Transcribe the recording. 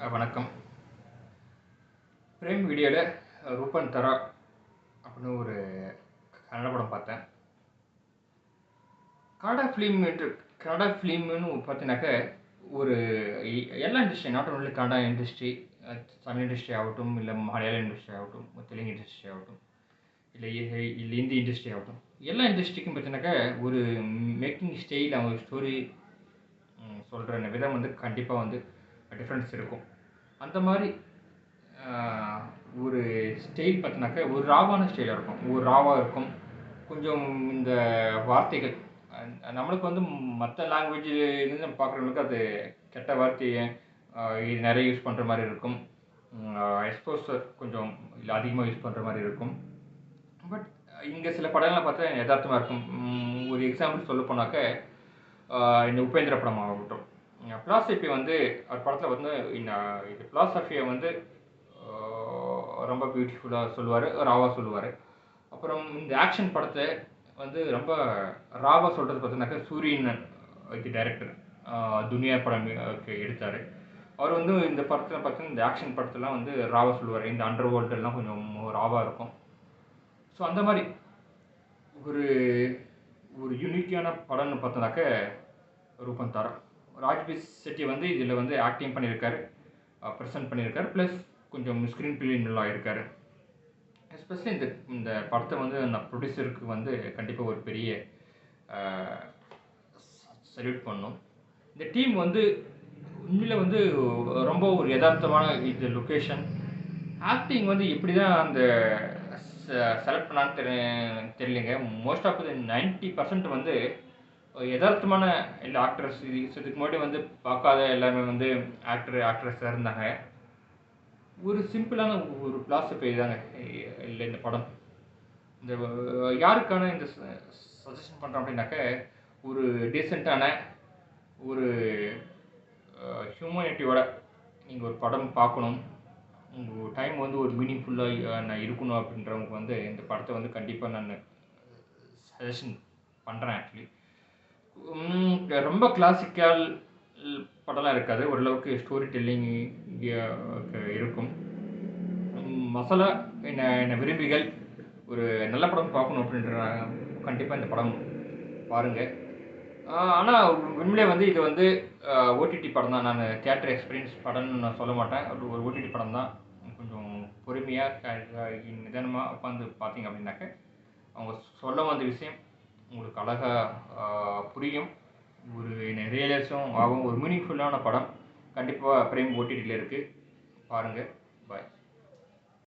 வணக்கம். பிரேம் வீடியோவில் ரூபன் தரா அப்படின்னு ஒரு கன்னட படம் பார்த்தேன். கன்னடா ஃபிலிம்னு பார்த்தீங்கன்னாக்க ஒரு எல்லா industry, not only Kannada industry, Tamil industry ஆகட்டும், இல்லை மலையாள இண்டஸ்ட்ரி ஆகட்டும், தெலுங்கு இண்டஸ்ட்ரி ஆகட்டும், இல்லை ஹிந்தி இண்டஸ்ட்ரி ஆகட்டும், எல்லா இண்டஸ்ட்ரிக்கும் பார்த்தீங்கன்னாக்க ஒரு மேக்கிங் ஸ்டைல், அவங்க ஸ்டோரி சொல்கிற விதம் வந்து கண்டிப்பாக வந்து டிஃப்ரென்ஸ் இருக்கும். அந்த மாதிரி ஒரு ஸ்டைல் பார்த்தினாக்கா ஒரு ராவான ஸ்டைலாக இருக்கும், ஒரு ராவாக இருக்கும். கொஞ்சம் இந்த வார்த்தைகள் நம்மளுக்கு வந்து மற்ற லாங்குவேஜிலேருந்து நம்ம பார்க்குறவங்களுக்கு அது கெட்ட வார்த்தையை இது நிறைய யூஸ் பண்ணுற மாதிரி இருக்கும். எக்ஸ்போசர் கொஞ்சம் இல்லை அதிகமாக யூஸ் பண்ணுற மாதிரி இருக்கும். பட் இங்கே சில படங்கள்லாம் பார்த்தா யதார்த்தமாக இருக்கும். ஒரு எக்ஸாம்பிள் சொல்ல போனாக்க இந்த உபேந்திர படம் ஆகட்டும், பிலாசபி வந்து ஒரு படத்தில் வந்து இது பிலாசபியை வந்து ரொம்ப பியூட்டிஃபுல்லாக சொல்லுவார், ராவாக சொல்லுவார். அப்புறம் இந்த ஆக்ஷன் படத்தை வந்து ரொம்ப ராவாக சொல்கிறது பார்த்தீங்கன்னாக்கா சூரியன் இது டைரக்டர் துனியா படம் எடுத்தார். அவர் வந்து இந்த படத்தில் பார்த்தீங்கன்னா இந்த ஆக்ஷன் படத்தெல்லாம் வந்து ராவாக சொல்லுவார். இந்த அண்டர் வேர்ல்டெல்லாம் கொஞ்சம் ராவாக இருக்கும். ஸோ அந்த மாதிரி ஒரு ஒரு யூனிக்கான படம்னு பார்த்தோன்னாக்க ரூபன் தாரா. ராஜ்பி செட்டி வந்து இதில் வந்து ஆக்டிங் பண்ணியிருக்காரு, ப்ரெசென்ட் பண்ணியிருக்காரு, ப்ளஸ் கொஞ்சம் ஸ்க்ரீன் பிளே நல்லா இருக்கார். எஸ்பெஷலி இந்த படத்தை வந்து நான் ப்ரொடியூசருக்கு வந்து கண்டிப்பாக ஒரு பெரிய சல்யூட் பண்ணணும். இந்த டீம் வந்து உண்மையில் வந்து ரொம்ப ஒரு யதார்த்தமான இது லொக்கேஷன் ஆக்டிங் வந்து எப்படி தான் அந்த செலக்ட் பண்ணான்னு தெரியலைங்க. மோஸ்ட் ஆஃப் 90% வந்து யதார்த்தமான இல்லை ஆக்ட்ரஸ். இதுக்கு முன்னாடி வந்து பார்க்காத எல்லாருமே வந்து ஆக்ட்ரஸாக இருந்தாங்க. ஒரு சிம்பிளான ஒரு பிலாசபி தாங்க இல்லை இந்த படம். இந்த யாருக்கான இந்த சஜஷன் பண்ணுறோம் அப்படின்னாக்க ஒரு டீசெண்டான ஒரு ஹியூமனிட்டியோட நீங்கள் ஒரு படம் பார்க்கணும், உங்கள் டைம் வந்து ஒரு மீனிங்ஃபுல்லாக நான் இருக்கணும் அப்படின்றவங்க வந்து இந்த படத்தை வந்து கண்டிப்பாக நான் சஜஷன் பண்ணுறேன். ஆக்சுவலி ரொம்ப கிளாசிக்கல் படம்லாம் இருக்காது, ஓரளவுக்கு ஸ்டோரி டெல்லிங் இருக்கும். மசாலா என்ன விரும்பிகள் ஒரு நல்ல படம் பார்க்கணும் அப்படின்ற கண்டிப்பாக இந்த படம் பாருங்கள். ஆனால் உண்மையிலே வந்து இது வந்து ஓடிடி படம் தான். நான் தியேட்டர் எக்ஸ்பீரியன்ஸ் படம்னு நான் சொல்ல மாட்டேன். ஒரு ஓடிடி படம் தான். கொஞ்சம் பொறுமையாக நிதானமாக உட்காந்து பார்த்தீங்க அப்படின்னாக்க அவங்க சொல்ல வந்த விஷயம் உங்களுக்கு அழகாக புரியும். ஒரு ரியலைஸும் ஆகும். ஒரு மீனிங்ஃபுல்லான படம் கண்டிப்பாக பிரேம் ஓடிடியில் இருக்குது, பாருங்கள். பாய்.